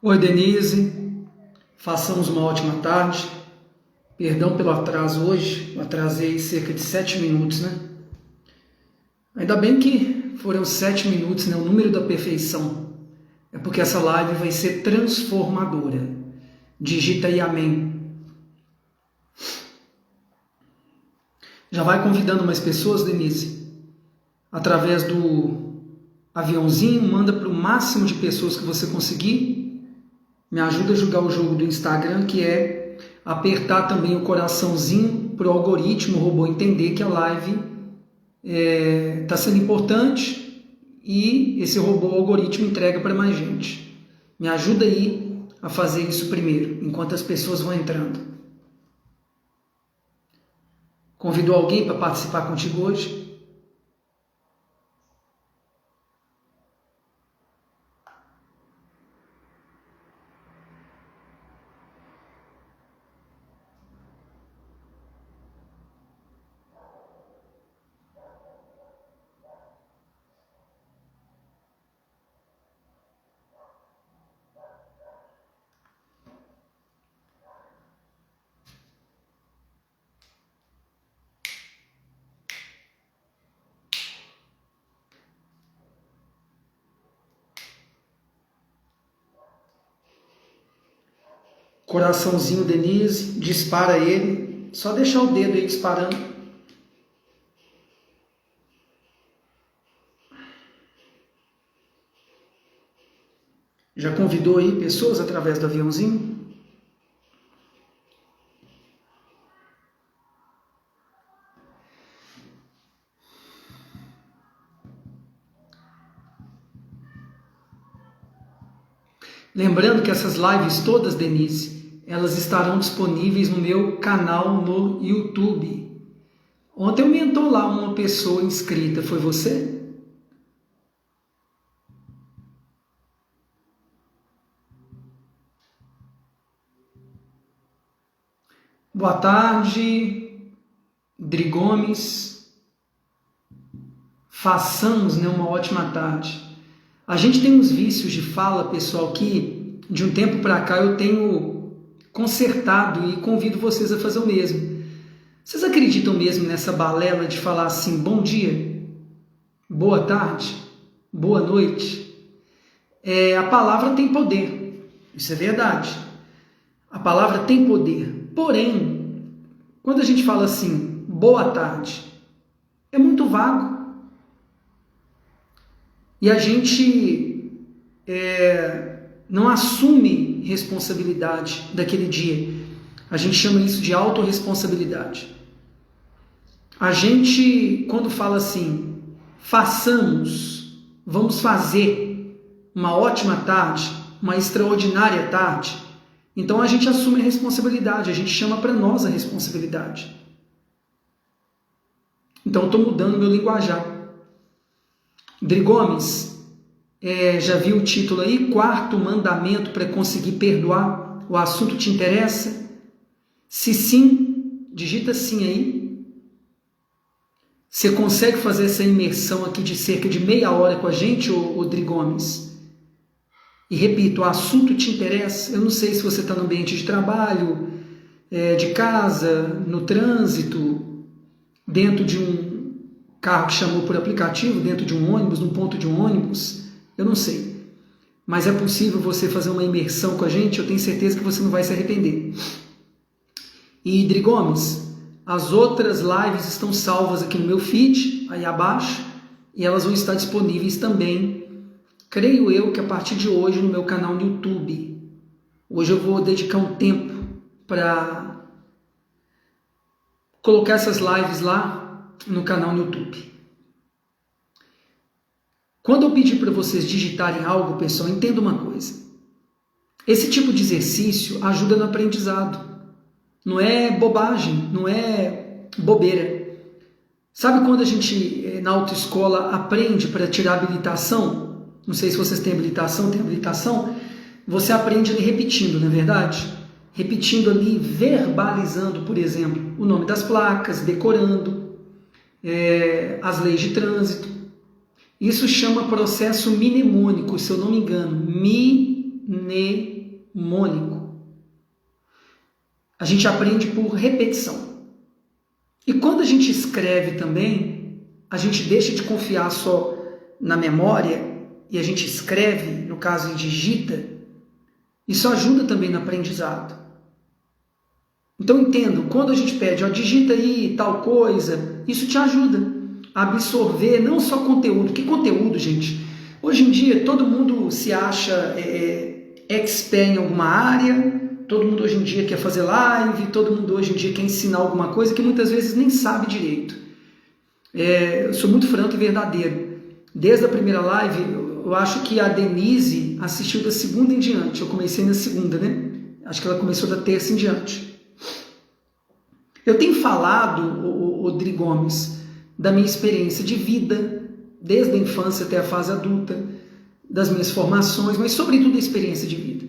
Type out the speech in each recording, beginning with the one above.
Oi, Denise. Façamos uma ótima tarde. Perdão pelo atraso hoje. Eu atrasei cerca de 7 minutos, né? Ainda bem que foram 7 minutos, né? O número da perfeição. É porque essa live vai ser transformadora. Digita aí amém. Já vai convidando mais pessoas, Denise? Através do aviãozinho, manda para o máximo de pessoas que você conseguir. Me ajuda a jogar o jogo do Instagram, que é apertar também o coraçãozinho para o algoritmo, o robô entender que a live está sendo importante e esse robô, o algoritmo, entrega para mais gente. Me ajuda aí a fazer isso primeiro, enquanto as pessoas vão entrando. Convidou alguém para participar contigo hoje? Coraçãozinho, Denise, dispara ele. Só deixar o dedo aí disparando. Já convidou aí pessoas através do aviãozinho? Lembrando que essas lives todas, Denise, elas estarão disponíveis no meu canal no YouTube. Ontem aumentou lá uma pessoa inscrita, foi você? Boa tarde, Dri Gomes. Façamos, né, uma ótima tarde. A gente tem uns vícios de fala, pessoal, que de um tempo para cá eu tenho consertado e convido vocês a fazer o mesmo. Vocês acreditam mesmo nessa balela de falar assim, bom dia, boa tarde, boa noite? A palavra tem poder, isso é verdade. A palavra tem poder, porém, quando a gente fala assim, boa tarde, é muito vago. E a gente não assume responsabilidade daquele dia. A gente chama isso de autorresponsabilidade. A gente, quando fala assim, façamos, vamos fazer uma ótima tarde, uma extraordinária tarde, então a gente assume a responsabilidade, a gente chama para nós a responsabilidade. Então eu estou mudando meu linguajar. Dri Gomes, já viu o título aí? Quarto mandamento para conseguir perdoar? O assunto te interessa? Se sim, digita sim aí. Você consegue fazer essa imersão aqui de cerca de meia hora com a gente, ô Dri Gomes? E repito, o assunto te interessa? Eu não sei se você está no ambiente de trabalho, de casa, no trânsito, dentro de um carro que chamou por aplicativo, dentro de um ônibus, num ponto de um ônibus, eu não sei. Mas é possível você fazer uma imersão com a gente, eu tenho certeza que você não vai se arrepender. E Dri Gomes, as outras lives estão salvas aqui no meu feed, aí abaixo, e elas vão estar disponíveis também, creio eu, que a partir de hoje no meu canal no YouTube. Hoje eu vou dedicar um tempo para colocar essas lives lá no canal no YouTube. Quando eu pedir para vocês digitarem algo, pessoal, entenda uma coisa. Esse tipo de exercício ajuda no aprendizado. Não é bobagem, não é bobeira. Sabe quando a gente, na autoescola, aprende para tirar habilitação? Não sei se vocês têm habilitação, Você aprende ali repetindo, não é verdade? Repetindo ali, verbalizando, por exemplo, o nome das placas, decorando as leis de trânsito. Isso chama processo mnemônico, se eu não me engano. mnemônico. A gente aprende por repetição. E quando a gente escreve também, a gente deixa de confiar só na memória e a gente escreve, no caso digita, isso ajuda também no aprendizado. Então entendo, quando a gente pede, digita aí tal coisa, isso te ajuda a absorver não só conteúdo. Que conteúdo, gente? Hoje em dia todo mundo se acha expert em alguma área, todo mundo hoje em dia quer fazer live, todo mundo hoje em dia quer ensinar alguma coisa que muitas vezes nem sabe direito. Eu sou muito franco e verdadeiro. Desde a primeira live, eu acho que a Denise assistiu da segunda em diante. Eu comecei na segunda, né? Acho que ela começou da terça em diante. Eu tenho falado, Rodrigo Gomes, da minha experiência de vida, desde a infância até a fase adulta, das minhas formações, mas sobretudo a experiência de vida.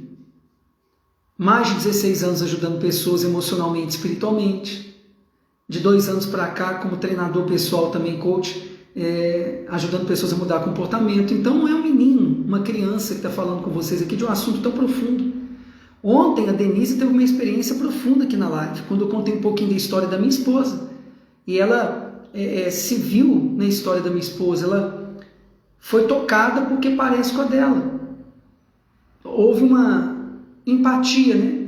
Mais de 16 anos ajudando pessoas emocionalmente e espiritualmente. De 2 anos para cá, como treinador pessoal, também coach, ajudando pessoas a mudar comportamento. Então não é um menino, uma criança que está falando com vocês aqui de um assunto tão profundo. Ontem a Denise teve uma experiência profunda aqui na live, quando eu contei um pouquinho da história da minha esposa. E ela se viu na história da minha esposa, ela foi tocada porque parece com a dela. Houve uma empatia, né?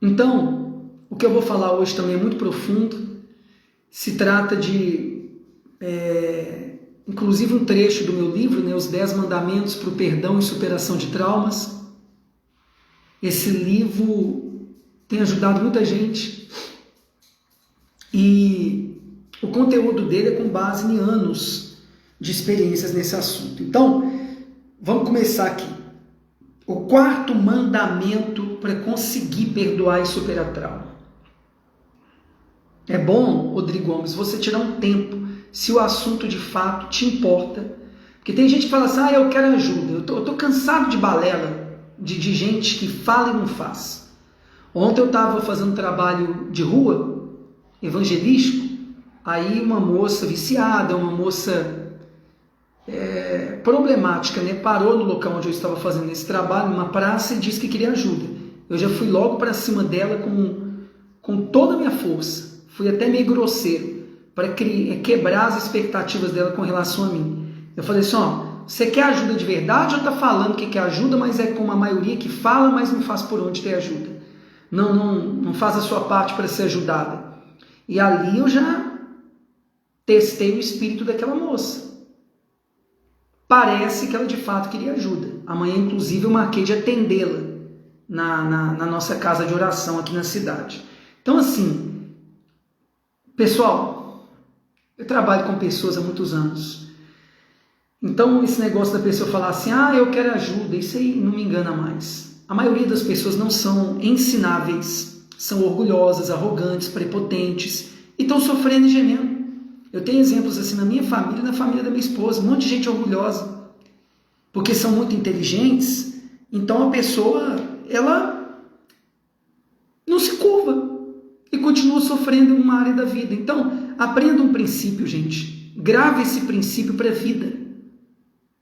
Então, o que eu vou falar hoje também é muito profundo. Se trata de, inclusive, um trecho do meu livro, né, Os 10 Mandamentos para o Perdão e Superação de Traumas. Esse livro tem ajudado muita gente. E o conteúdo dele é com base em anos de experiências nesse assunto. Então, vamos começar aqui. O 4º mandamento para conseguir perdoar e superar trauma. É bom, Rodrigo Gomes, você tirar um tempo, se o assunto de fato te importa. Porque tem gente que fala assim, eu quero ajuda, eu tô cansado de balela, de gente que fala e não faz. Ontem eu estava fazendo trabalho de rua, evangelístico, aí uma moça viciada, uma moça problemática, né? Parou no local onde eu estava fazendo esse trabalho, numa praça, e disse que queria ajuda. Eu já fui logo para cima dela com toda a minha força. Fui até meio grosseiro para quebrar as expectativas dela com relação a mim. Eu falei assim, você quer ajuda de verdade ou está falando que quer ajuda, mas é como a maioria que fala, mas não faz por onde ter ajuda? Não faz a sua parte para ser ajudada. E ali eu já testei o espírito daquela moça. Parece que ela de fato queria ajuda. Amanhã, inclusive, eu marquei de atendê-la na nossa casa de oração aqui na cidade. Então, assim, pessoal, eu trabalho com pessoas há muitos anos. Então, esse negócio da pessoa falar assim, eu quero ajuda, isso aí não me engana mais. A maioria das pessoas não são ensináveis, são orgulhosas, arrogantes, prepotentes e estão sofrendo e gemendo. Eu tenho exemplos assim na minha família e na família da minha esposa, um monte de gente orgulhosa, porque são muito inteligentes, então a pessoa, ela não se curva e continua sofrendo em uma área da vida. Então, aprenda um princípio, gente, grave esse princípio para a vida.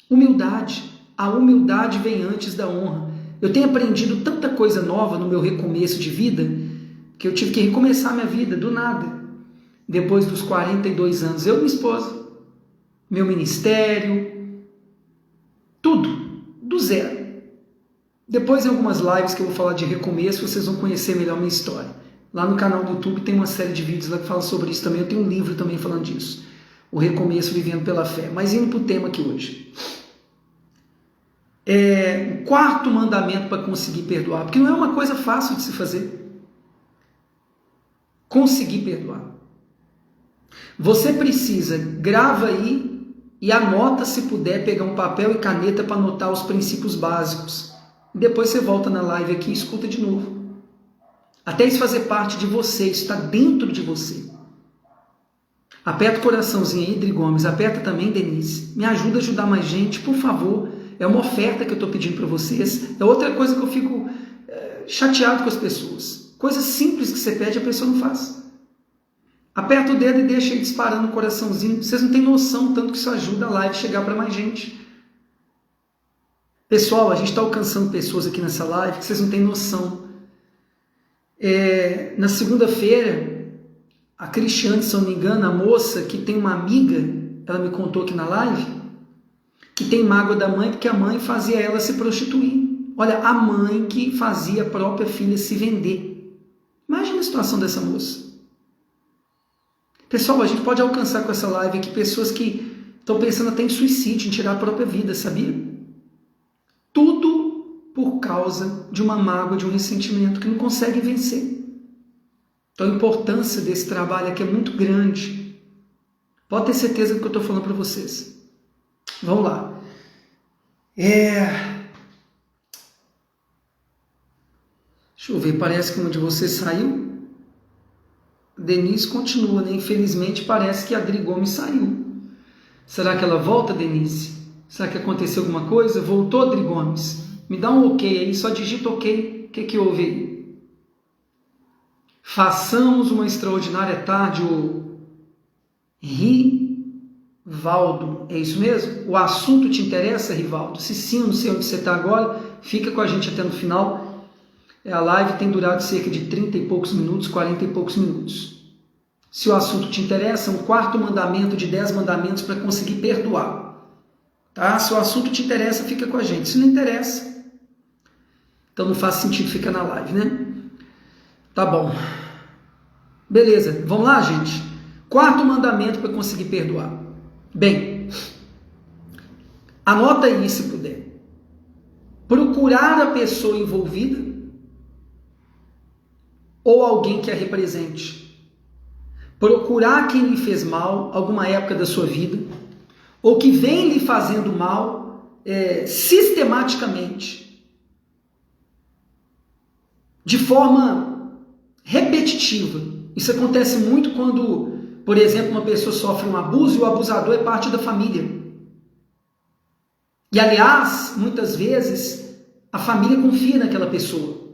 Humildade. A humildade vem antes da honra. Eu tenho aprendido tanta coisa nova no meu recomeço de vida, que eu tive que recomeçar minha vida do nada. Depois dos 42 anos, eu e minha esposa, meu ministério, tudo, do zero. Depois em algumas lives que eu vou falar de recomeço, vocês vão conhecer melhor minha história. Lá no canal do YouTube tem uma série de vídeos lá que fala sobre isso também, eu tenho um livro também falando disso. O recomeço vivendo pela fé. Mas indo para o tema aqui hoje. O 4º mandamento para conseguir perdoar, porque não é uma coisa fácil de se fazer. Conseguir perdoar. Você precisa, grava aí e anota, se puder, pegar um papel e caneta para anotar os princípios básicos. Depois você volta na live aqui e escuta de novo. Até isso fazer parte de você, isso está dentro de você. Aperta o coraçãozinho aí, Rodrigo Gomes, aperta também, Denise. Me ajuda a ajudar mais gente, por favor. É uma oferta que eu estou pedindo para vocês. É outra coisa que eu fico chateado com as pessoas. Coisas simples que você pede, a pessoa não faz. Aperta o dedo e deixa aí disparando o coraçãozinho. Vocês não têm noção tanto que isso ajuda a live chegar para mais gente. Pessoal, a gente está alcançando pessoas aqui nessa live que vocês não têm noção. Na segunda-feira, a Cristiane, se eu não me engano, a moça que tem uma amiga, ela me contou aqui na live, que tem mágoa da mãe porque a mãe fazia ela se prostituir. Olha, a mãe que fazia a própria filha se vender. Imagina a situação dessa moça. Pessoal, a gente pode alcançar com essa live aqui pessoas que estão pensando até em suicídio, em tirar a própria vida, sabia? Tudo por causa de uma mágoa, de um ressentimento que não consegue vencer. Então a importância desse trabalho aqui é muito grande. Pode ter certeza do que eu estou falando para vocês. Vamos lá. Deixa eu ver, parece que uma de vocês saiu. Denise continua, né? Infelizmente parece que a Adri Gomes saiu. Será que ela volta, Denise? Será que aconteceu alguma coisa? Voltou, Adri Gomes? Me dá um ok aí, só digita ok. O que houve aí? Façamos uma extraordinária tarde, o Rivaldo. É isso mesmo? O assunto te interessa, Rivaldo? Se sim, eu não sei onde você está agora, fica com a gente até no final. A live tem durado cerca de 30 e poucos minutos, 40 e poucos minutos. Se o assunto te interessa, um quarto mandamento de 10 mandamentos para conseguir perdoar. Tá? Se o assunto te interessa, fica com a gente. Se não interessa, então não faz sentido ficar na live, né? Tá bom. Beleza, vamos lá, gente? Quarto mandamento para conseguir perdoar. Bem, anota aí se puder. Procurar a pessoa envolvida ou alguém que a represente. Procurar quem lhe fez mal, alguma época da sua vida, ou que vem lhe fazendo mal sistematicamente, de forma repetitiva. Isso acontece muito quando, por exemplo, uma pessoa sofre um abuso e o abusador é parte da família. E, aliás, muitas vezes, a família confia naquela pessoa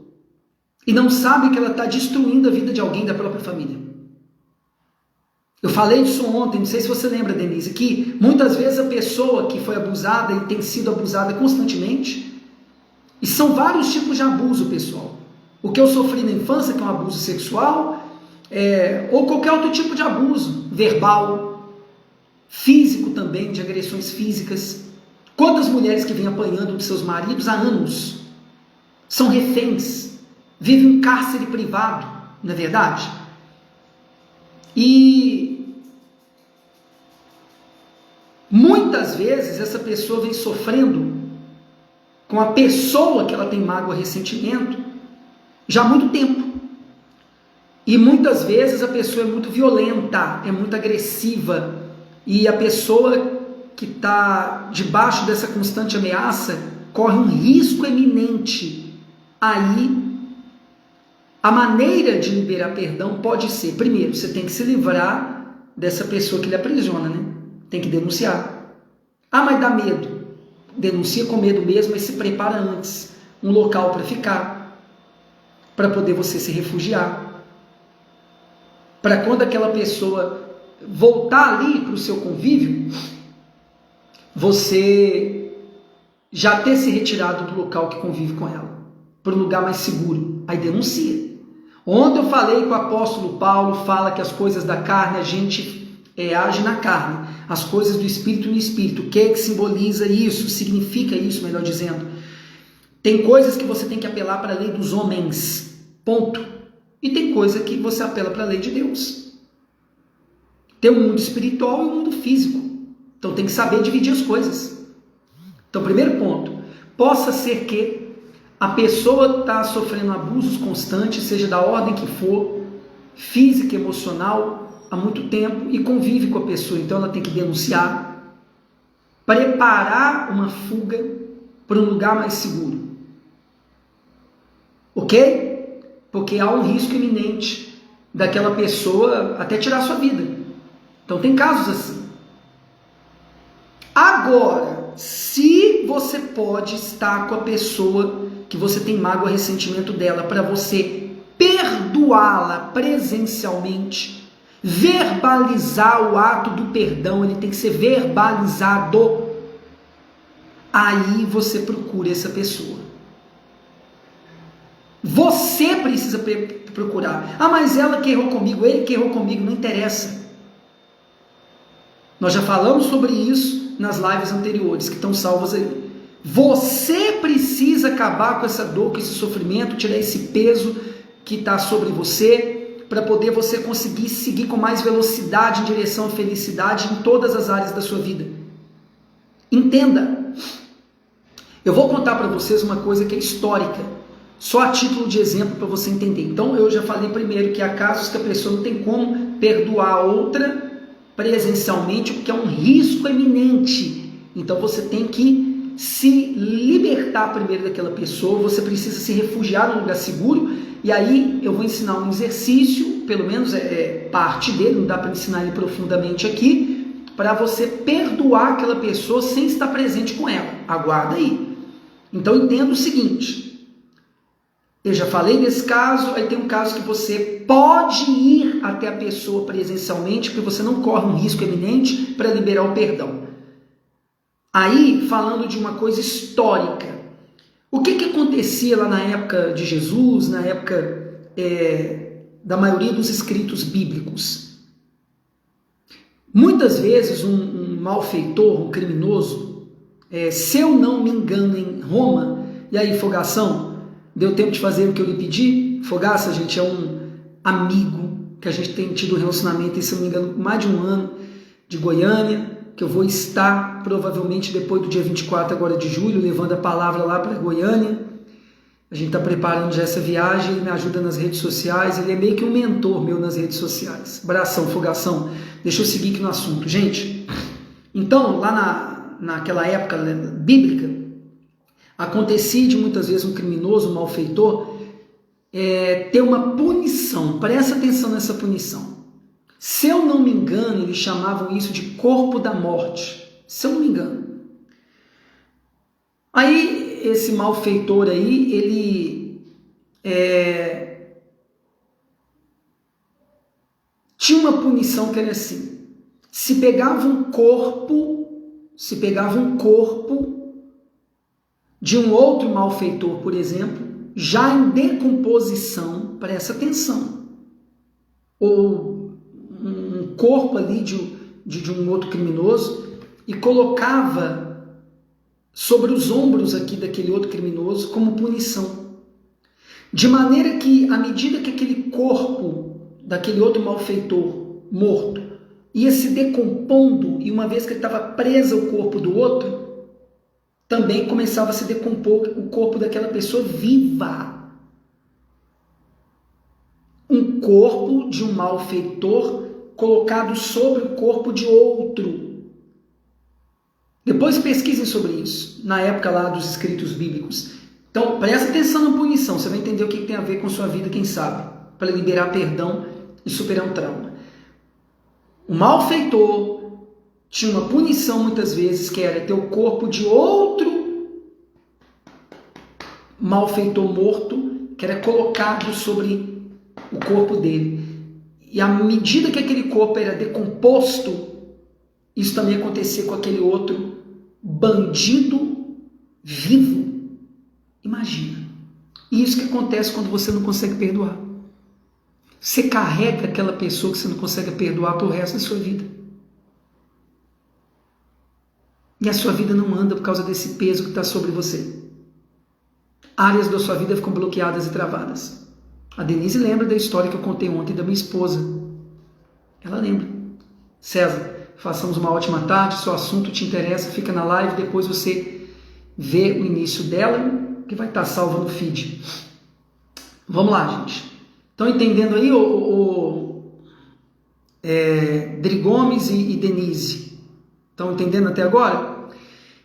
e não sabe que ela está destruindo a vida de alguém da própria família. Eu falei disso ontem, não sei se você lembra, Denise, que muitas vezes a pessoa que foi abusada e tem sido abusada constantemente, e são vários tipos de abuso, pessoal. O que eu sofri na infância, que é um abuso sexual, ou qualquer outro tipo de abuso, verbal, físico também, de agressões físicas. Quantas mulheres que vêm apanhando de seus maridos há anos são reféns, vivem um cárcere privado, não é verdade? E muitas vezes essa pessoa vem sofrendo com a pessoa que ela tem mágoa, ressentimento, já há muito tempo. E muitas vezes a pessoa é muito violenta, é muito agressiva, e a pessoa que está debaixo dessa constante ameaça corre um risco eminente. Aí, a maneira de liberar perdão pode ser, primeiro, você tem que se livrar dessa pessoa que lhe aprisiona, né? Tem que denunciar. Ah, mas dá medo. Denuncia com medo mesmo, mas se prepara antes. Um local para ficar, para poder você se refugiar. Para quando aquela pessoa voltar ali para o seu convívio, você já ter se retirado do local que convive com ela, para um lugar mais seguro. Aí denuncia. Ontem eu falei que o apóstolo Paulo fala que as coisas da carne, a gente age na carne, as coisas do espírito no espírito. O que é que simboliza isso? Significa isso, melhor dizendo. Tem coisas que você tem que apelar para a lei dos homens, ponto. E tem coisa que você apela para a lei de Deus. Tem o mundo espiritual e o mundo físico. Então tem que saber dividir as coisas. Então, primeiro ponto, possa ser que a pessoa está sofrendo abusos constantes, seja da ordem que for, física, emocional, há muito tempo, e convive com a pessoa. Então ela tem que denunciar, preparar uma fuga para um lugar mais seguro. Ok? Porque há um risco iminente daquela pessoa até tirar sua vida. Então tem casos assim. Agora, se você pode estar com a pessoa que você tem mágoa, ressentimento dela, para você perdoá-la presencialmente, verbalizar o ato do perdão, ele tem que ser verbalizado. aí você procura essa pessoa. Você precisa procurar. Ah, mas ela que errou comigo, ele que errou comigo, não interessa. Nós já falamos sobre isso nas lives anteriores, que estão salvas aí. Você precisa acabar com essa dor, com esse sofrimento, tirar esse peso que está sobre você, para poder você conseguir seguir com mais velocidade em direção à felicidade em todas as áreas da sua vida. Entenda. Eu vou contar para vocês uma coisa que é histórica, só a título de exemplo para você entender. Então eu já falei primeiro que há casos que a pessoa não tem como perdoar a outra presencialmente, porque é um risco eminente. Então você tem que se libertar primeiro daquela pessoa, você precisa se refugiar num lugar seguro, e aí eu vou ensinar um exercício, pelo menos é parte dele, não dá para ensinar ele profundamente aqui, para você perdoar aquela pessoa sem estar presente com ela. Aguarda aí. Então entenda o seguinte, eu já falei nesse caso, aí tem um caso que você pode ir até a pessoa presencialmente, porque você não corre um risco eminente para liberar o perdão. Aí, falando de uma coisa histórica, o que acontecia lá na época de Jesus, na época da maioria dos escritos bíblicos? Muitas vezes um malfeitor, um criminoso, se eu não me engano em Roma, e aí Fogação, deu tempo de fazer o que eu lhe pedi? Fogaça, gente, é um amigo que a gente tem tido um relacionamento, e se eu não me engano, mais de um ano, de Goiânia, que eu vou estar provavelmente depois do dia 24 agora de julho, levando a palavra lá para Goiânia. A gente está preparando já essa viagem, ele me ajuda nas redes sociais, ele é meio que um mentor meu nas redes sociais. Abração, Fogação. Deixa eu seguir aqui no assunto. Gente, então, lá naquela época bíblica, acontecia de muitas vezes um criminoso, um malfeitor, ter uma punição. Presta atenção nessa punição. Se eu não me engano, eles chamavam isso de corpo da morte. Se eu não me engano. Aí, esse malfeitor aí, ele tinha uma punição que era assim. Se pegava um corpo de um outro malfeitor, por exemplo, já em decomposição, presta atenção, ou um corpo ali de um outro criminoso, e colocava sobre os ombros aqui daquele outro criminoso como punição. De maneira que, à medida que aquele corpo daquele outro malfeitor morto ia se decompondo, e uma vez que ele estava preso ao corpo do outro, também começava a se decompor o corpo daquela pessoa viva. Um corpo de um malfeitor colocado sobre o corpo de outro. Depois pesquisem sobre isso, na época lá dos escritos bíblicos. Então, presta atenção na punição, você vai entender o que tem a ver com sua vida, quem sabe, para liberar perdão e superar um trauma. O malfeitor tinha uma punição muitas vezes, que era ter o corpo de outro malfeitor morto, que era colocado sobre o corpo dele. E à medida que aquele corpo era decomposto, isso também acontecia com aquele outro bandido vivo. Imagina. Isso que acontece quando você não consegue perdoar. Você carrega aquela pessoa que você não consegue perdoar pro resto da sua vida. E a sua vida não anda por causa desse peso que está sobre você. Áreas da sua vida ficam bloqueadas e travadas. A Denise lembra da história que eu contei ontem da minha esposa. Ela lembra. César, façamos uma ótima tarde, se o assunto te interessa, fica na live, depois você vê o início dela, que vai estar salva no feed. Vamos lá, gente. Estão entendendo aí, Dri Gomes e Denise? Estão entendendo até agora?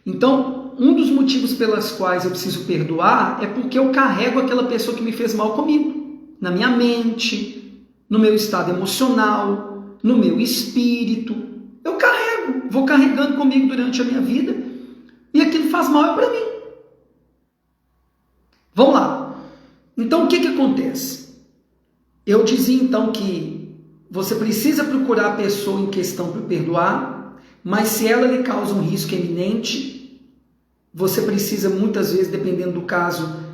Então, um dos motivos pelas quais eu preciso perdoar é porque eu carrego aquela pessoa que me fez mal comigo. Na minha mente, no meu estado emocional, no meu espírito. Eu carrego, vou carregando comigo durante a minha vida, e aquilo faz mal para mim. Vamos lá. Então, o que acontece? Eu dizia então que você precisa procurar a pessoa em questão para perdoar, mas se ela lhe causa um risco eminente, você precisa muitas vezes, dependendo do caso,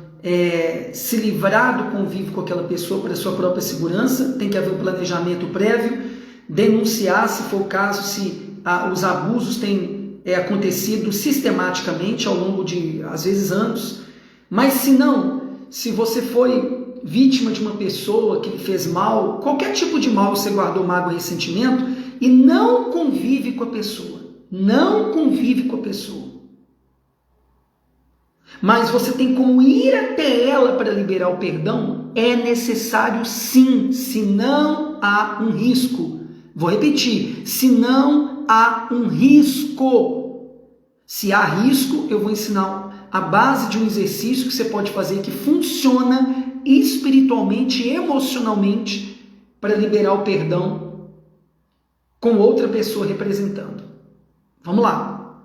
se livrar do convívio com aquela pessoa para a sua própria segurança. Tem que haver um planejamento prévio, denunciar se for o caso, se os abusos têm acontecido sistematicamente ao longo de, às vezes, anos. Mas se não, se você foi vítima de uma pessoa que lhe fez mal, qualquer tipo de mal, você guardou mágoa e ressentimento e não convive com a pessoa, mas você tem como ir até ela para liberar o perdão, é necessário sim, se não há um risco. Vou repetir, se não há um risco. Se há risco, eu vou ensinar a base de um exercício que você pode fazer que funciona espiritualmente e emocionalmente para liberar o perdão com outra pessoa representando. Vamos lá.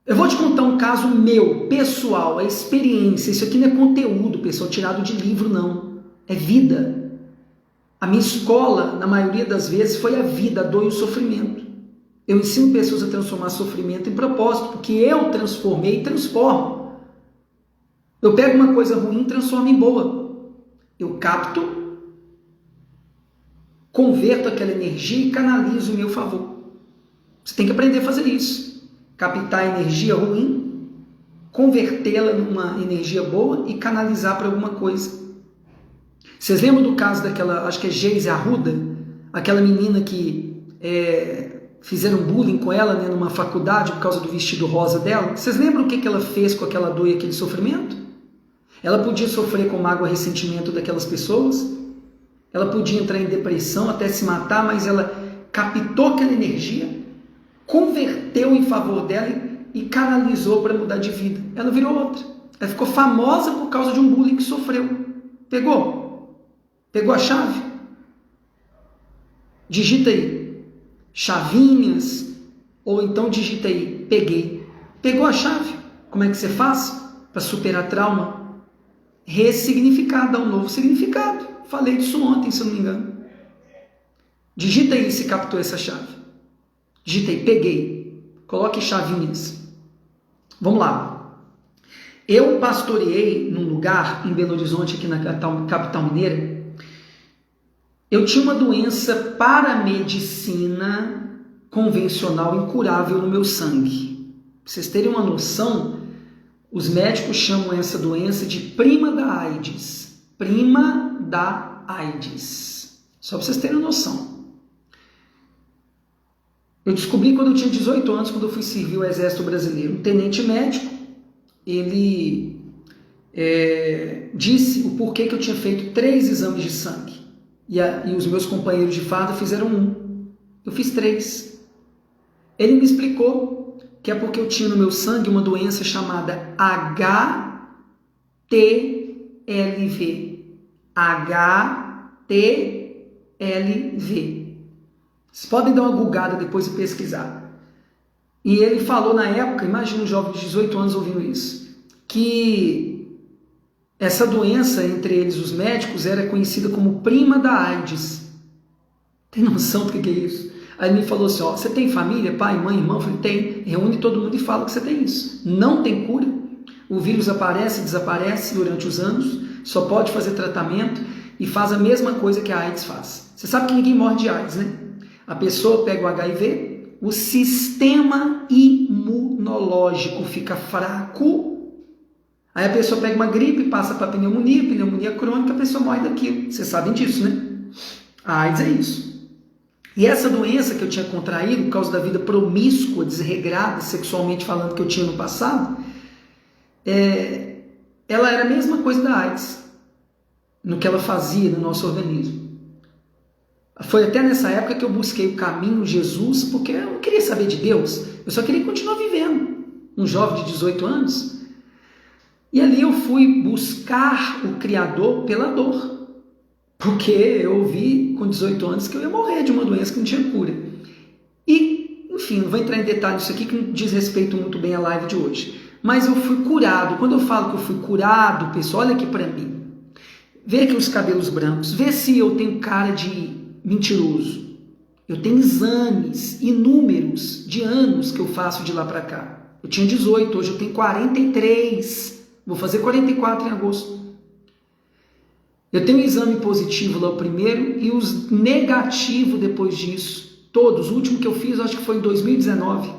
Eu vou te contar um caso meu, pessoal, a experiência. Isso aqui não é conteúdo, pessoal, tirado de livro, não. É vida. A minha escola, na maioria das vezes, foi a vida, a dor e o sofrimento. Eu ensino pessoas a transformar sofrimento em propósito, porque eu transformei e transformo. Eu pego uma coisa ruim e transformo em boa. Eu capto, converto aquela energia e canalizo em meu favor. Você tem que aprender a fazer isso. Captar a energia ruim, convertê-la numa energia boa e canalizar para alguma coisa. Vocês lembram do caso daquela, acho que é Geise Arruda, aquela menina que fizeram bullying com ela, né, numa faculdade por causa do vestido rosa dela? Vocês lembram o que ela fez com aquela dor e aquele sofrimento? Ela podia sofrer com mágoa e ressentimento daquelas pessoas, ela podia entrar em depressão, até se matar, mas ela captou aquela energia, converteu em favor dela e canalizou para mudar de vida. Ela virou outra. Ela ficou famosa por causa de um bullying que sofreu. Pegou? Pegou a chave? Digita aí. Chavinhas. Ou então digita aí. Peguei. Pegou a chave? Como é que você faz para superar trauma? Ressignificar, dar um novo significado. Falei disso ontem, se eu não me engano. Digita aí se captou essa chave. Digita aí, peguei. Coloque chavinhas. Vamos lá. Eu pastoreei num lugar em Belo Horizonte, aqui na capital mineira. Eu tinha uma doença paramedicina convencional incurável no meu sangue. Para vocês terem uma noção, os médicos chamam essa doença de prima da AIDS. Prima da AIDS. Só para vocês terem uma noção. Eu descobri quando eu tinha 18 anos, quando eu fui servir o Exército Brasileiro. Um tenente médico, ele disse o porquê que eu tinha feito 3 exames de sangue. E os meus companheiros de farda fizeram 1. Eu fiz 3. Ele me explicou que é porque eu tinha no meu sangue uma doença chamada HTLV. HTLV. Vocês podem dar uma googada depois e pesquisar. E ele falou na época, imagina um jovem de 18 anos ouvindo isso, que essa doença, entre eles os médicos, era conhecida como prima da AIDS. Tem noção do que é isso? Aí ele me falou assim, você tem família, pai, mãe, irmão? Eu falei, tem. Reúne todo mundo e fala que você tem isso. Não tem cura. O vírus aparece e desaparece durante os anos, só pode fazer tratamento e faz a mesma coisa que a AIDS faz. Você sabe que ninguém morre de AIDS, né? A pessoa pega o HIV, o sistema imunológico fica fraco, aí a pessoa pega uma gripe, passa para pneumonia crônica, a pessoa morre daquilo. Vocês sabem disso, né? A AIDS é isso. E essa doença que eu tinha contraído por causa da vida promíscua, desregrada, sexualmente falando, que eu tinha no passado, ela era a mesma coisa da AIDS, no que ela fazia no nosso organismo. Foi até nessa época que eu busquei o caminho Jesus, porque eu não queria saber de Deus, eu só queria continuar vivendo. Um jovem de 18 anos. E ali eu fui buscar o Criador pela dor, porque eu ouvi com 18 anos que eu ia morrer de uma doença que não tinha cura. E, enfim, não vou entrar em detalhes disso aqui, que não diz respeito muito bem à live de hoje. Mas eu fui curado. Quando eu falo que eu fui curado, pessoal, olha aqui para mim. Vê aqui os cabelos brancos, vê se eu tenho cara de mentiroso. Eu tenho exames inúmeros de anos que eu faço de lá para cá. Eu tinha 18, hoje eu tenho 43. Vou fazer 44 em agosto. Eu tenho um exame positivo lá o primeiro e os negativos depois disso. Todos. O último que eu fiz, acho que foi em 2019.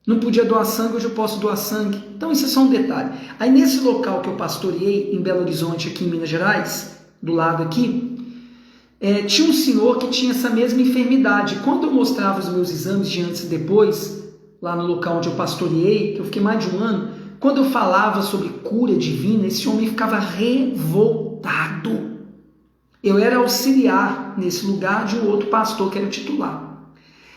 Não podia doar sangue, hoje eu posso doar sangue. Então isso é só um detalhe. Aí nesse local que eu pastoreei, em Belo Horizonte, aqui em Minas Gerais, do lado aqui, tinha um senhor que tinha essa mesma enfermidade. Quando eu mostrava os meus exames de antes e depois, lá no local onde eu pastoreei, que eu fiquei mais de um ano, quando eu falava sobre cura divina, esse homem ficava revoltado. Eu era auxiliar nesse lugar de um outro pastor que era o titular.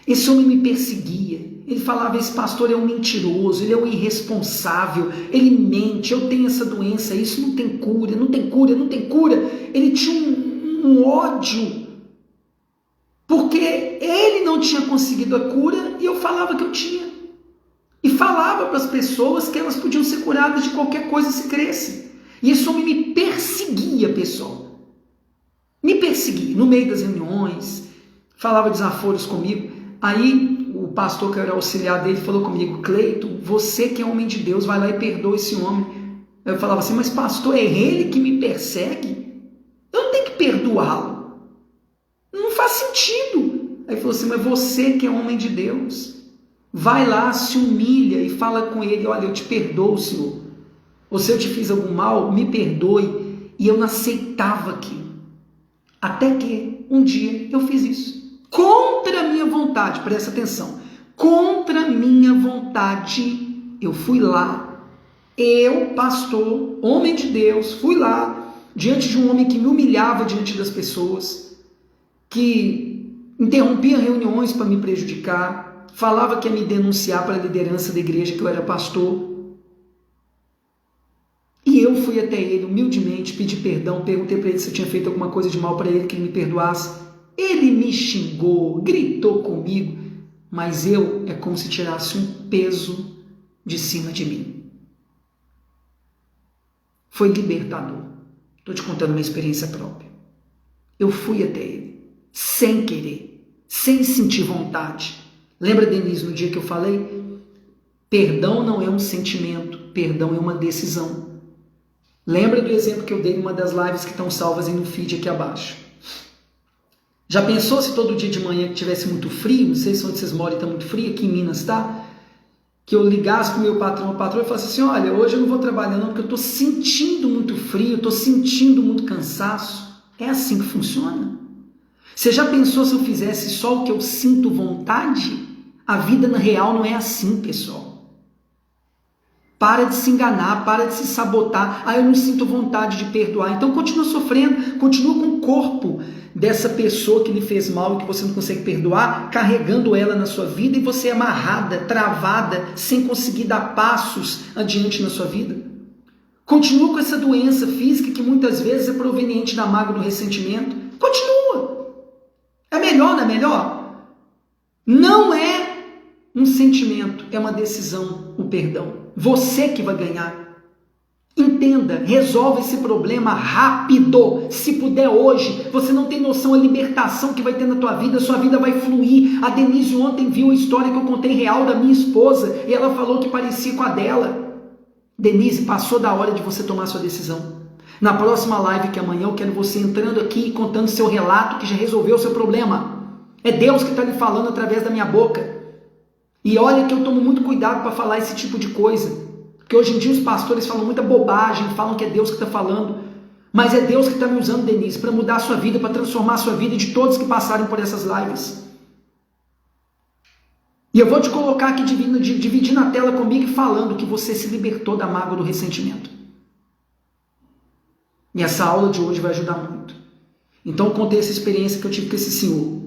Esse homem me perseguia. Ele falava, esse pastor é um mentiroso, ele é um irresponsável, ele mente, eu tenho essa doença, isso não tem cura, não tem cura, não tem cura. Ele tinha um ódio, porque ele não tinha conseguido a cura e eu falava que eu tinha. E falava para as pessoas que elas podiam ser curadas de qualquer coisa se crescem. E esse homem me perseguia, pessoal. Me perseguia no meio das reuniões, falava desaforos comigo. Aí o pastor que era auxiliar dele falou comigo, Cleiton, você que é homem de Deus, vai lá e perdoa esse homem. Eu falava assim, mas pastor, é ele que me persegue? Eu não tenho que perdoá-lo. Não faz sentido. Aí ele falou assim, mas você que é homem de Deus, vai lá, se humilha e fala com ele, olha, eu te perdoo, Senhor. Ou se eu te fiz algum mal, me perdoe. E eu não aceitava aquilo. Até que um dia eu fiz isso. Contra a minha vontade, presta atenção. Contra a minha vontade, eu fui lá. Eu, pastor, homem de Deus, fui lá, diante de um homem que me humilhava diante das pessoas, que interrompia reuniões para me prejudicar, falava que ia me denunciar para a liderança da igreja que eu era pastor. E eu fui até ele humildemente, pedi perdão, perguntei para ele se eu tinha feito alguma coisa de mal para ele, que ele me perdoasse. Ele me xingou, gritou comigo, mas é como se tirasse um peso de cima de mim. Foi libertador. Estou te contando uma experiência própria. Eu fui até ele, sem querer, sem sentir vontade. Lembra, Denise, no dia que eu falei? Perdão não é um sentimento, perdão é uma decisão. Lembra do exemplo que eu dei em uma das lives que estão salvas aí no feed aqui abaixo? Já pensou se todo dia de manhã que tivesse muito frio, não sei se onde vocês moram está muito frio, aqui em Minas tá, que eu ligasse para o meu patrão e falasse assim, olha, hoje eu não vou trabalhar não, porque eu estou sentindo muito frio, estou sentindo muito cansaço. É assim que funciona. Você já pensou se eu fizesse só o que eu sinto vontade? A vida na real não é assim, pessoal. Para de se enganar, para de se sabotar. Eu não sinto vontade de perdoar. Então continua sofrendo, continua com o corpo dessa pessoa que lhe fez mal e que você não consegue perdoar, carregando ela na sua vida e você é amarrada, travada, sem conseguir dar passos adiante na sua vida. Continua com essa doença física que muitas vezes é proveniente da mágoa do ressentimento. Continua. É melhor, não é melhor? Não é um sentimento, é uma decisão, o perdão. Você que vai ganhar. Entenda, resolve esse problema rápido. Se puder hoje, você não tem noção a libertação que vai ter na tua vida, sua vida vai fluir. A Denise ontem viu a história que eu contei real da minha esposa e ela falou que parecia com a dela. Denise, passou da hora de você tomar sua decisão. Na próxima live que amanhã eu quero você entrando aqui e contando seu relato que já resolveu o seu problema. É Deus que está lhe falando através da minha boca. E olha que eu tomo muito cuidado para falar esse tipo de coisa, porque hoje em dia os pastores falam muita bobagem, falam que é Deus que está falando, mas é Deus que está me usando, Denise, para mudar a sua vida, para transformar a sua vida e de todos que passarem por essas lives. E eu vou te colocar aqui, dividindo a tela comigo e falando que você se libertou da mágoa do ressentimento. E essa aula de hoje vai ajudar muito. Então eu contei essa experiência que eu tive com esse senhor.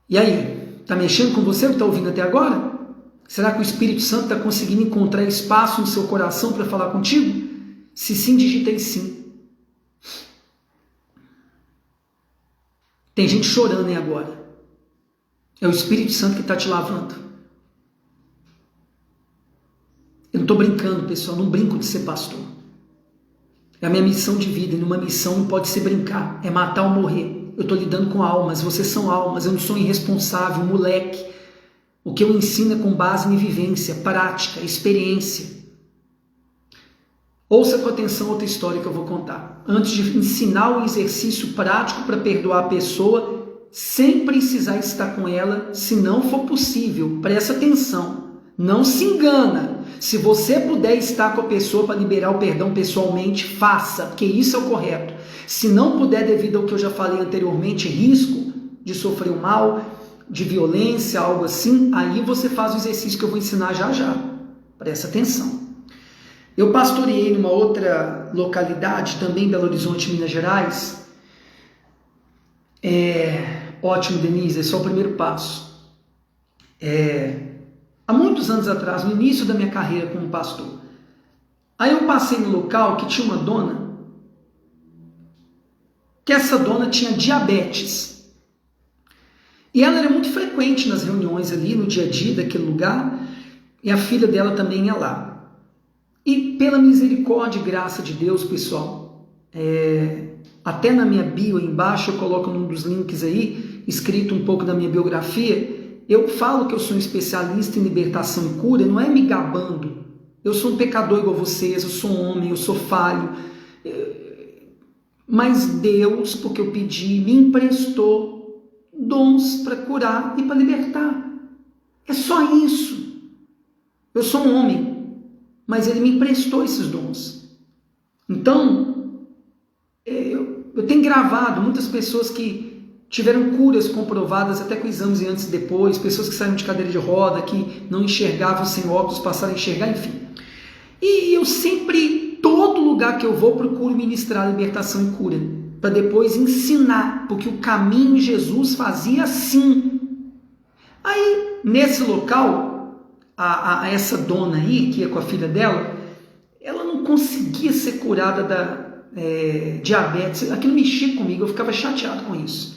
E aí? Está mexendo com você que está ouvindo até agora? Será que o Espírito Santo está conseguindo encontrar espaço no seu coração para falar contigo? Se sim, digita aí sim. Tem gente chorando aí agora. É o Espírito Santo que está te lavando. Eu não estou brincando, pessoal. Não brinco de ser pastor. É a minha missão de vida. E numa missão não pode ser brincar. É matar ou morrer. eu estou lidando com almas, vocês são almas, eu não sou irresponsável, moleque. O que eu ensino é com base em vivência, prática, experiência. Ouça com atenção outra história que eu vou contar. Antes de ensinar o exercício prático para perdoar a pessoa, sem precisar estar com ela, se não for possível, presta atenção, não se engana. Se você puder estar com a pessoa para liberar o perdão pessoalmente, faça, porque isso é o correto. Se não puder, devido ao que eu já falei anteriormente, risco de sofrer um mal, de violência, algo assim, aí você faz o exercício que eu vou ensinar já já. Presta atenção. Eu pastoreei numa outra localidade, também em Belo Horizonte, Minas Gerais. Ótimo, Denise, esse é o primeiro passo. Há muitos anos atrás, no início da minha carreira como pastor, aí eu passei no local que tinha uma dona, que essa dona tinha diabetes. E ela era muito frequente nas reuniões ali, no dia a dia daquele lugar, e a filha dela também ia lá. E pela misericórdia e graça de Deus, pessoal, até na minha bio aí embaixo, eu coloco num dos links aí, escrito um pouco da minha biografia, eu falo que eu sou um especialista em libertação e cura, não é me gabando. Eu sou um pecador igual vocês, eu sou um homem, eu sou falho. Mas Deus, porque eu pedi, me emprestou dons para curar e para libertar. É só isso. Eu sou um homem, mas Ele me emprestou esses dons. Então, eu tenho gravado muitas pessoas que tiveram curas comprovadas até com exames antes e depois, pessoas que saíram de cadeira de roda, que não enxergavam sem óculos, passaram a enxergar, enfim. E eu sempre, todo lugar que eu vou, procuro ministrar libertação e cura, para depois ensinar, porque o caminho Jesus fazia assim. Aí, nesse local, essa dona aí, que ia com a filha dela, ela não conseguia ser curada da diabetes. Aquilo mexia comigo, eu ficava chateado com isso.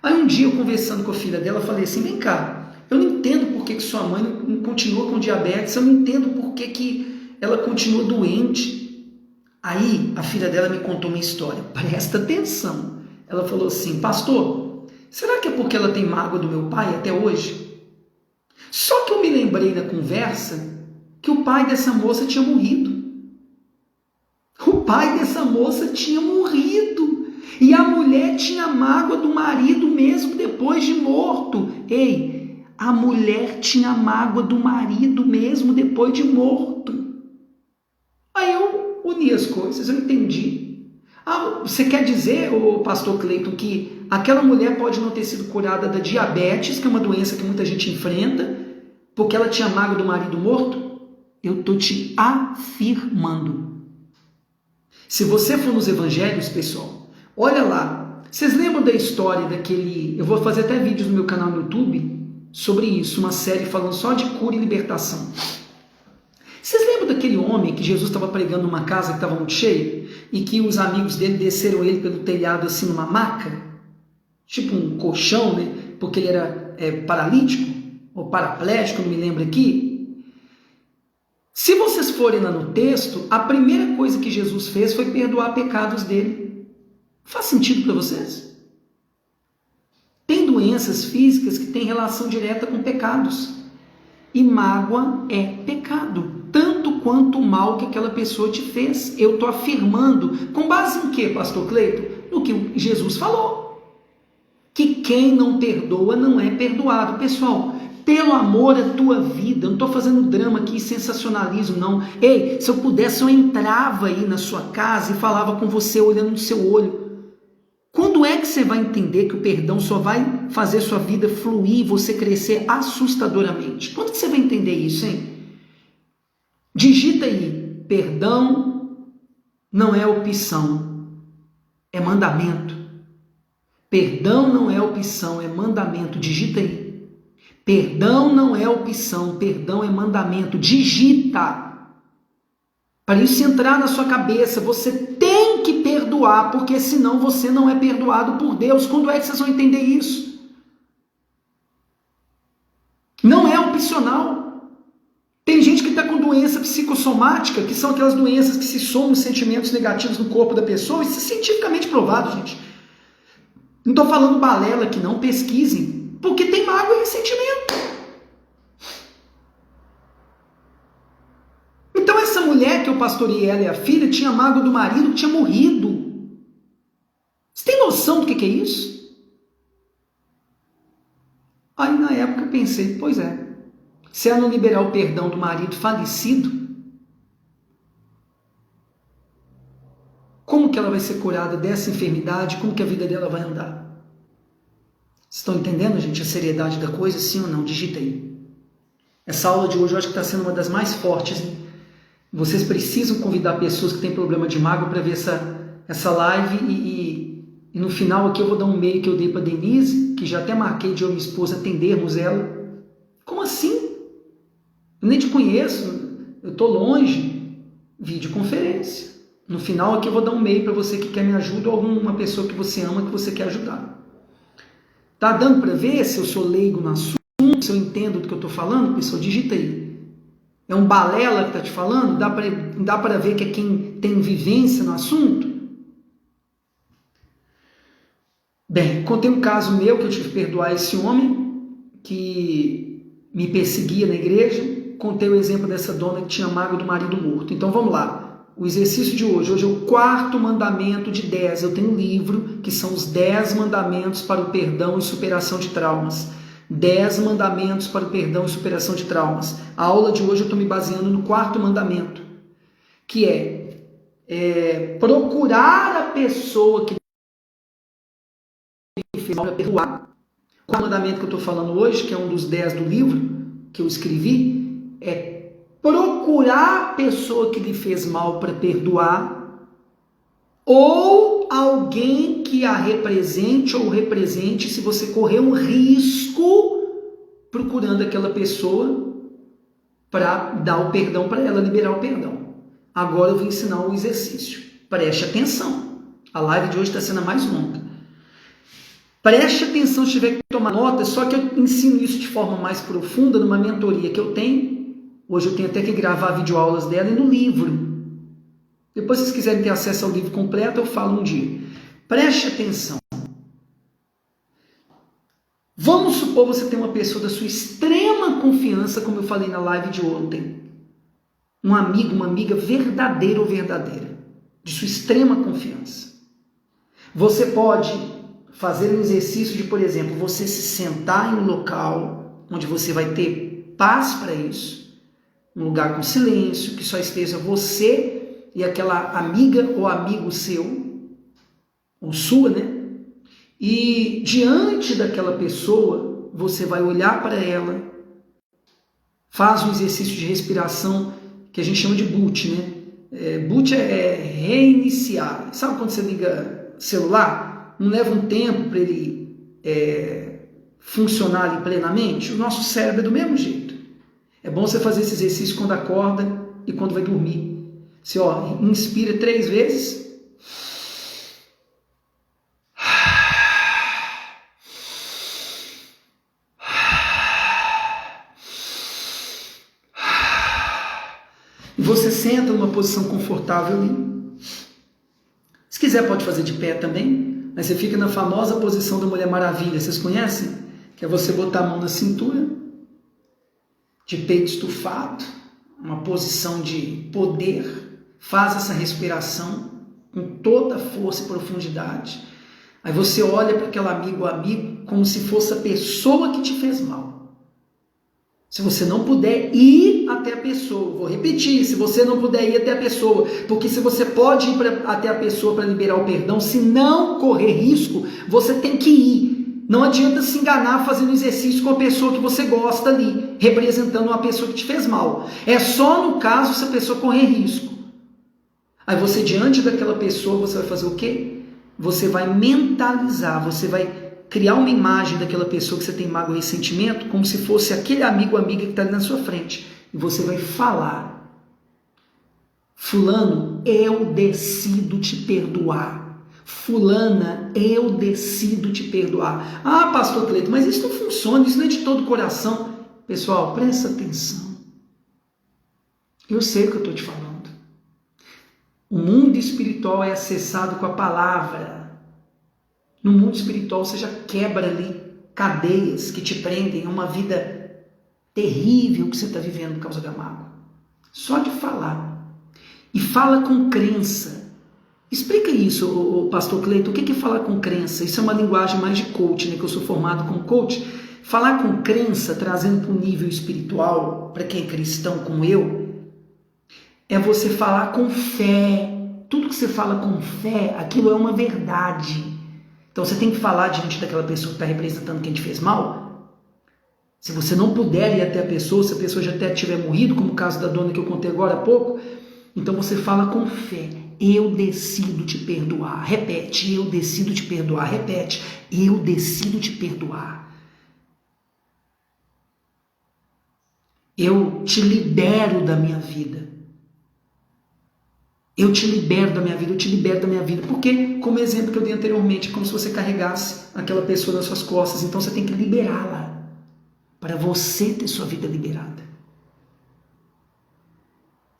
Aí um dia, eu conversando com a filha dela, eu falei assim, vem cá, eu não entendo por que sua mãe não continua com diabetes, eu não entendo por que ela continua doente. Aí a filha dela me contou uma história, presta atenção. Ela falou assim, pastor, será que é porque ela tem mágoa do meu pai até hoje? Só que eu me lembrei na conversa que o pai dessa moça tinha morrido. O pai dessa moça tinha morrido. E a mulher tinha mágoa do marido mesmo depois de morto. Ei, a mulher tinha mágoa do marido mesmo depois de morto. Aí eu uni as coisas, eu entendi. Você quer dizer, ô pastor Cleiton, que aquela mulher pode não ter sido curada da diabetes, que é uma doença que muita gente enfrenta, porque ela tinha mágoa do marido morto? Eu estou te afirmando. Se você for nos evangelhos, pessoal, olha lá. Vocês lembram da história daquele... Eu vou fazer até vídeos no meu canal no YouTube sobre isso, uma série falando só de cura e libertação. Vocês lembram daquele homem que Jesus estava pregando numa casa que estava muito cheia e que os amigos dele desceram ele pelo telhado assim numa maca? Tipo um colchão, né? Porque ele era paralítico ou paraplégico, não me lembro aqui. Se vocês forem lá no texto, a primeira coisa que Jesus fez foi perdoar pecados dele. Faz sentido para vocês? Tem doenças físicas que têm relação direta com pecados. E mágoa é pecado, tanto quanto o mal que aquela pessoa te fez. Eu estou afirmando, com base em quê, pastor Cleiton? No que Jesus falou. Que quem não perdoa não é perdoado. Pessoal, pelo amor à tua vida, eu não estou fazendo drama aqui, sensacionalismo, não. Ei, se eu pudesse, eu entrava aí na sua casa e falava com você, olhando no seu olho. Quando é que você vai entender que o perdão só vai fazer sua vida fluir e você crescer assustadoramente? Quando que você vai entender isso, hein? Digita aí, perdão não é opção, é mandamento. Perdão não é opção, é mandamento. Digita aí. Perdão não é opção, perdão é mandamento. Digita. Para isso entrar na sua cabeça, você tem que perdoar, porque senão você não é perdoado por Deus. Quando é que vocês vão entender isso? Não é opcional. Tem gente que está com doença psicossomática, que são aquelas doenças que se somam os sentimentos negativos no corpo da pessoa. Isso é cientificamente provado, gente. Não estou falando balela que não pesquisem, porque tem mágoa e ressentimento. Então essa mulher que eu pastoreei, ela e a filha, tinha mágoa do marido que tinha morrido. Você tem noção do que é isso? Aí na época eu pensei, pois é, se ela não liberar o perdão do marido falecido, como que ela vai ser curada dessa enfermidade? Como que a vida dela vai andar? Estão entendendo, gente, a seriedade da coisa? Sim ou não? Digita aí. Essa aula de hoje eu acho que está sendo uma das mais fortes, hein? Vocês precisam convidar pessoas que têm problema de mágoa para ver essa live e no final aqui eu vou dar um e-mail que eu dei para Denise, que já até marquei de eu e minha esposa atendermos ela. Como assim? Eu nem te conheço, eu estou longe. Videoconferência. No final aqui eu vou dar um e-mail para você que quer me ajuda ou alguma pessoa que você ama que você quer ajudar. Tá dando para ver se eu sou leigo no assunto, se eu entendo do que eu estou falando? Pessoal, digita aí. É um balela que está te falando? Dá para ver que é quem tem vivência no assunto? Bem, contei um caso meu que eu tive que perdoar esse homem que me perseguia na igreja. Contei o exemplo dessa dona que tinha mágoa do marido morto. Então vamos lá. O exercício de hoje é o 4º mandamento de 10. Eu tenho um livro que são os 10 mandamentos para o perdão e superação de traumas. 10 mandamentos para o perdão e superação de traumas. A aula de hoje eu estou me baseando no 4º mandamento, que é procurar a pessoa que fez mal para perdoar. O mandamento que eu estou falando hoje, que é um dos 10 do livro que eu escrevi, é procurar a pessoa que lhe fez mal para perdoar ou alguém que a represente ou represente se você correr um risco procurando aquela pessoa para dar o perdão para ela, liberar o perdão. Agora eu vou ensinar o exercício. Preste atenção. A live de hoje está sendo a mais longa. Preste atenção se tiver que tomar nota, só que eu ensino isso de forma mais profunda numa mentoria que eu tenho. Hoje eu tenho até que gravar videoaulas dela e no livro. Depois, se vocês quiserem ter acesso ao livro completo, eu falo um dia. Preste atenção. Vamos supor que você tem uma pessoa da sua extrema confiança, como eu falei na live de ontem. Um amigo, uma amiga verdadeira ou verdadeira, de sua extrema confiança. Você pode fazer um exercício de, por exemplo, você se sentar em um local onde você vai ter paz para isso. Um lugar com silêncio, que só esteja você e aquela amiga ou amigo seu, ou sua, né? E diante daquela pessoa, você vai olhar para ela, faz um exercício de respiração que a gente chama de boot, né? Boot é reiniciar. Sabe quando você liga celular? Não leva um tempo para ele funcionar ali plenamente? O nosso cérebro é do mesmo jeito. É bom você fazer esse exercício quando acorda e quando vai dormir. Você inspira 3 vezes. E você senta numa posição confortável ali. Se quiser pode fazer de pé também, mas você fica na famosa posição da Mulher Maravilha. Vocês conhecem? Que é você botar a mão na cintura, de peito estufado, uma posição de poder. Faz essa respiração com toda a força e profundidade. Aí você olha para aquele amigo ou amigo como se fosse a pessoa que te fez mal. Se você não puder ir até a pessoa, vou repetir, se você não puder ir até a pessoa, porque se você pode ir até a pessoa para liberar o perdão, se não correr risco, você tem que ir. Não adianta se enganar fazendo exercício com a pessoa que você gosta ali, representando uma pessoa que te fez mal. É só no caso se a pessoa correr risco. Aí você, diante daquela pessoa, você vai fazer o quê? Você vai mentalizar, você vai criar uma imagem daquela pessoa que você tem mágoa e ressentimento, como se fosse aquele amigo ou amiga que está ali na sua frente. E você vai falar: fulano, eu decido te perdoar. Fulana, eu decido te perdoar. Ah, pastor Cleito, mas isso não funciona, isso não é de todo o coração. Pessoal, presta atenção. Eu sei o que eu estou te falando. O mundo espiritual é acessado com a palavra. No mundo espiritual você já quebra ali cadeias que te prendem a uma vida terrível que você está vivendo por causa da mágoa. Só de falar. E fala com crença. Explica isso, o pastor Cleiton, o que é falar com crença? Isso é uma linguagem mais de coach, né? Que eu sou formado como coach. Falar com crença, trazendo para o nível espiritual, para quem é cristão como eu, é você falar com fé. Tudo que você fala com fé, aquilo é uma verdade. Então você tem que falar diante daquela pessoa que está representando quem te fez mal. Se você não puder ir até a pessoa, se a pessoa já até tiver morrido, como o caso da dona que eu contei agora há pouco, então você fala com fé. Eu decido te perdoar. Repete, eu decido te perdoar. Repete, eu decido te perdoar. Eu te libero da minha vida. Eu te libero da minha vida, eu te libero da minha vida. Porque, como exemplo que eu dei anteriormente, é como se você carregasse aquela pessoa nas suas costas. Então você tem que liberá-la para você ter sua vida liberada.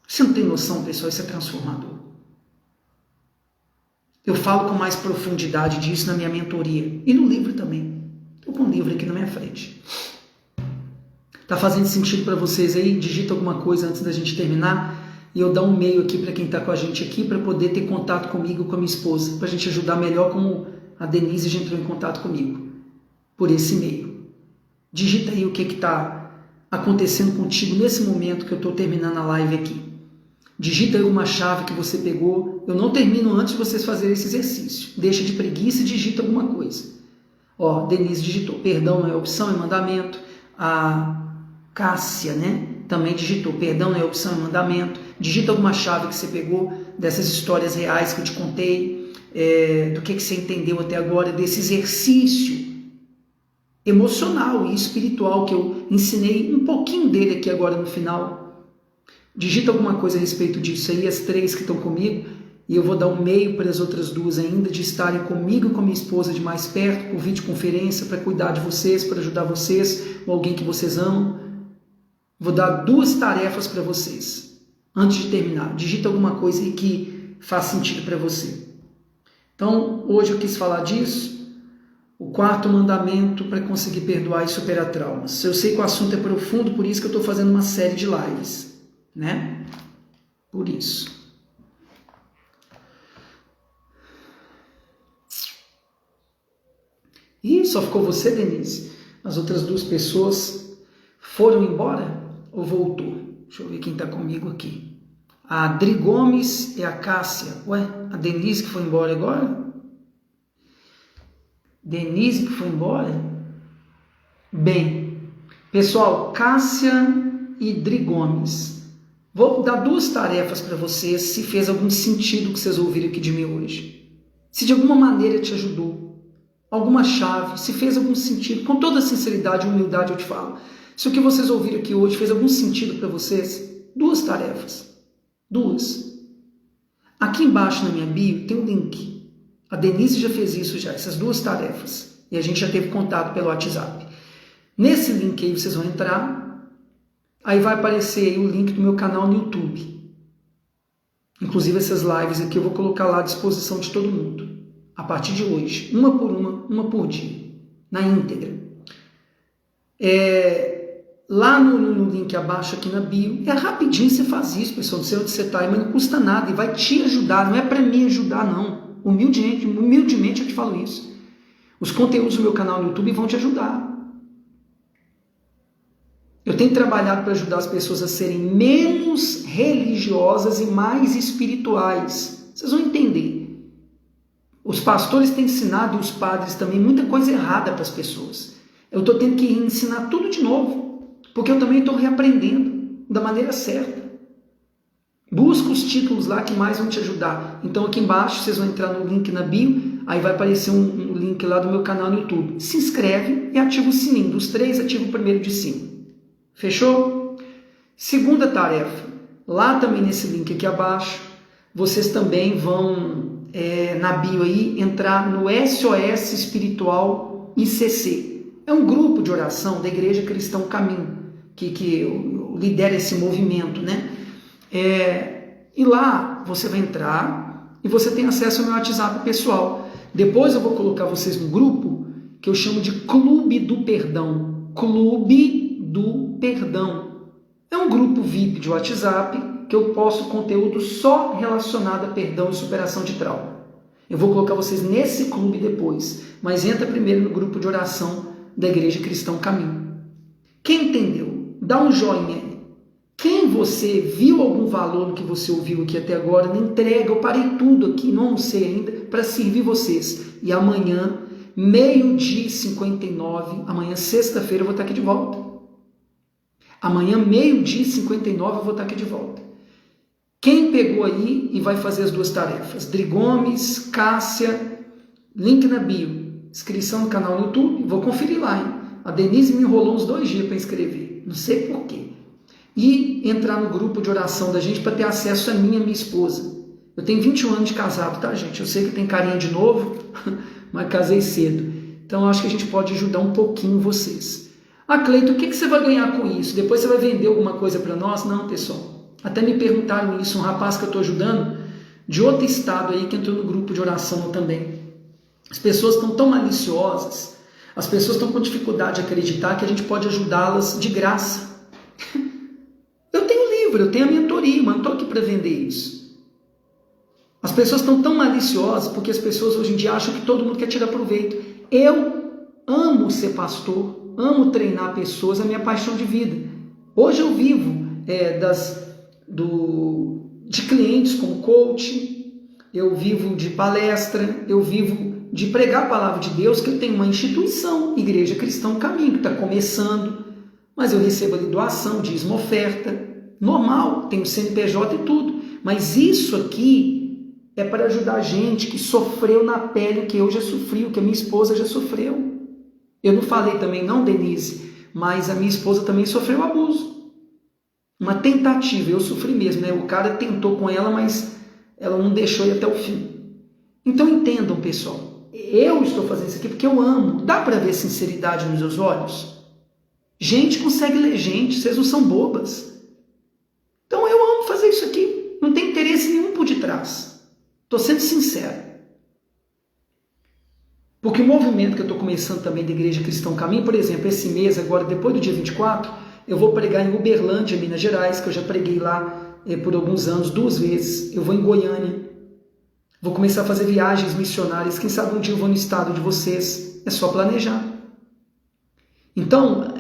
Você não tem noção, pessoal, isso é transformador. Eu falo com mais profundidade disso na minha mentoria e no livro também. Estou com um livro aqui na minha frente. Tá fazendo sentido para vocês aí? Digita alguma coisa antes da gente terminar. E eu dar um e-mail aqui para quem está com a gente aqui para poder ter contato comigo, com a minha esposa, para a gente ajudar melhor, como a Denise já entrou em contato comigo, por esse e-mail. Digita aí o que está acontecendo contigo nesse momento que eu estou terminando a live aqui. Digita aí uma chave que você pegou. Eu não termino antes de vocês fazerem esse exercício. Deixa de preguiça e digita alguma coisa. Ó, Denise digitou, perdão não é opção, é mandamento. A Cássia, né? Também digitou, perdão não é opção, é mandamento. Digita alguma chave que você pegou dessas histórias reais que eu te contei, do que você entendeu até agora, desse exercício emocional e espiritual que eu ensinei um pouquinho dele aqui agora no final. Digita alguma coisa a respeito disso aí, as 3 que estão comigo, e eu vou dar um e-mail para as outras 2 ainda, de estarem comigo e com minha esposa de mais perto, por videoconferência, para cuidar de vocês, para ajudar vocês, ou alguém que vocês amam. Vou dar 2 tarefas para vocês. Antes de terminar, digita alguma coisa aí que faz sentido para você. Então, hoje eu quis falar disso. O 4º mandamento para conseguir perdoar e superar traumas. Eu sei que o assunto é profundo, por isso que eu estou fazendo uma série de lives, né? Por isso. E só ficou você, Denise? As outras 2 pessoas foram embora ou voltou? Deixa eu ver quem está comigo aqui. A Adri Gomes e a Cássia. Ué, a Denise que foi embora agora? Denise que foi embora? Bem, pessoal, Cássia e Adri Gomes. Vou dar 2 tarefas para vocês, se fez algum sentido o que vocês ouviram aqui de mim hoje. Se de alguma maneira te ajudou. Alguma chave, se fez algum sentido. Com toda sinceridade e humildade eu te falo. Se o que vocês ouviram aqui hoje fez algum sentido para vocês, 2 tarefas. 2. Aqui embaixo na minha bio tem um link. A Denise já fez isso já, essas 2 tarefas. E a gente já teve contato pelo WhatsApp. Nesse link aí vocês vão entrar. Aí vai aparecer aí o link do meu canal no YouTube. Inclusive essas lives aqui eu vou colocar lá à disposição de todo mundo. A partir de hoje. Uma por uma por dia. Na íntegra. Lá no link abaixo aqui na bio, é rapidinho você faz isso, pessoal, não sei onde você está, mas não custa nada e vai te ajudar, não é para me ajudar não, humildemente eu te falo isso. Os conteúdos do meu canal no YouTube vão te ajudar. Eu tenho trabalhado para ajudar as pessoas a serem menos religiosas e mais espirituais. Vocês vão entender. Os pastores têm ensinado, e os padres também, muita coisa errada para as pessoas. Eu estou tendo que ensinar tudo de novo. Porque eu também estou reaprendendo da maneira certa. Busca os títulos lá que mais vão te ajudar. Então aqui embaixo vocês vão entrar no link na bio, aí vai aparecer um link lá do meu canal no YouTube. Se inscreve e ativa o sininho. Dos 3, ativa o primeiro de cima. Fechou? Segunda tarefa. Lá também nesse link aqui abaixo, vocês também vão, na bio aí, entrar no SOS Espiritual ICC. É um grupo de oração da Igreja Cristão Caminho, que lidera esse movimento, né? E lá você vai entrar e você tem acesso ao meu WhatsApp pessoal. Depois eu vou colocar vocês num grupo que eu chamo de Clube do Perdão. Clube do Perdão. É um grupo VIP de WhatsApp que eu posto conteúdo só relacionado a perdão e superação de trauma. Eu vou colocar vocês nesse clube depois, mas entra primeiro no grupo de oração da Igreja Cristão Caminho. Quem entendeu? Dá um joinha aí. Quem você viu algum valor no que você ouviu aqui até agora, me entrega, eu parei tudo aqui, não almocei ainda, para servir vocês. E amanhã, 12h59, amanhã sexta-feira eu vou estar aqui de volta. Amanhã, 12h59 eu vou estar aqui de volta. Quem pegou aí e vai fazer as duas tarefas? Dri Gomes, Cássia, link na bio, inscrição no canal no YouTube, vou conferir lá, hein? A Denise me enrolou uns 2 dias para inscrever, não sei porquê. E entrar no grupo de oração da gente para ter acesso a mim e a minha esposa. Eu tenho 21 anos de casado, tá, gente? Eu sei que tem carinha de novo, mas casei cedo. Então, acho que a gente pode ajudar um pouquinho vocês. Ah, Cleito, o que você vai ganhar com isso? Depois você vai vender alguma coisa para nós? Não, pessoal. Até me perguntaram isso, um rapaz que eu estou ajudando, de outro estado aí, que entrou no grupo de oração também. As pessoas estão tão maliciosas, as pessoas estão com dificuldade de acreditar que a gente pode ajudá-las de graça. Eu tenho livro, eu tenho a mentoria, mas não estou aqui para vender isso. As pessoas estão tão maliciosas porque as pessoas hoje em dia acham que todo mundo quer tirar proveito. Eu amo ser pastor, amo treinar pessoas, é a minha paixão de vida. Hoje eu vivo de clientes como coach, eu vivo de palestra, eu vivo de pregar a palavra de Deus, que eu tenho uma instituição, Igreja Cristão Caminho, que está começando, mas eu recebo ali doação, dízimo, oferta, normal, tenho CNPJ e tudo, mas isso aqui é para ajudar a gente que sofreu na pele o que eu já sofri, o que a minha esposa já sofreu. Eu não falei também não, Denise, mas a minha esposa também sofreu abuso. Uma tentativa, eu sofri mesmo, né? O cara tentou com ela, mas ela não deixou ir até o fim. Então entendam, pessoal, eu estou fazendo isso aqui porque eu amo. Dá para ver sinceridade nos meus olhos? Gente consegue ler gente, vocês não são bobas. Então eu amo fazer isso aqui, não tem interesse nenhum por detrás. Estou sendo sincero. Porque o movimento que eu estou começando também da Igreja Cristão Caminho, por exemplo, esse mês, agora, depois do dia 24, eu vou pregar em Uberlândia, Minas Gerais, que eu já preguei lá por alguns anos, 2 vezes. Eu vou em Goiânia. Vou começar a fazer viagens missionárias. Quem sabe um dia eu vou no estado de vocês. É só planejar. Então,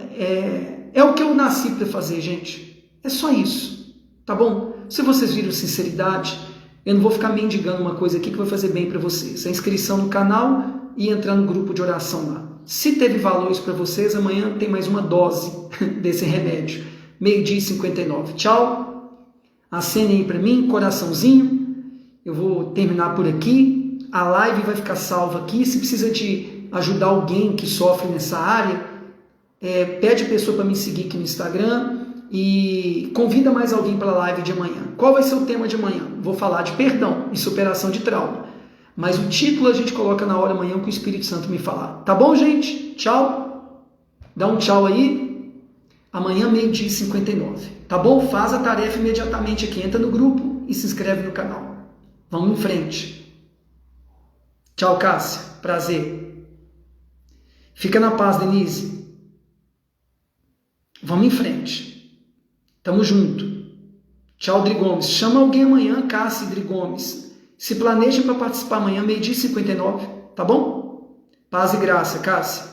é o que eu nasci para fazer, gente. É só isso. Tá bom? Se vocês viram sinceridade, eu não vou ficar mendigando uma coisa aqui que vai fazer bem para vocês. A inscrição no canal e entrar no grupo de oração lá. Se teve valor isso para vocês, amanhã tem mais uma dose desse remédio. 12h59. Tchau. Acenem aí para mim, coraçãozinho. Eu vou terminar por aqui. A live vai ficar salva aqui. Se precisa de ajudar alguém que sofre nessa área, pede a pessoa para me seguir aqui no Instagram e convida mais alguém para a live de amanhã. Qual vai ser o tema de amanhã? Vou falar de perdão e superação de trauma. Mas o título a gente coloca na hora amanhã que o Espírito Santo me falar. Tá bom, gente? Tchau. Dá um tchau aí. Amanhã, 12h59. Tá bom? Faz a tarefa imediatamente aqui. Entra no grupo e se inscreve no canal. Vamos em frente. Tchau, Cássia. Prazer. Fica na paz, Denise. Vamos em frente. Tamo junto. Tchau, Dri Gomes. Chama alguém amanhã, Cássia e Dri Gomes. Se planeja para participar amanhã, 12h59, tá bom? Paz e graça, Cássia.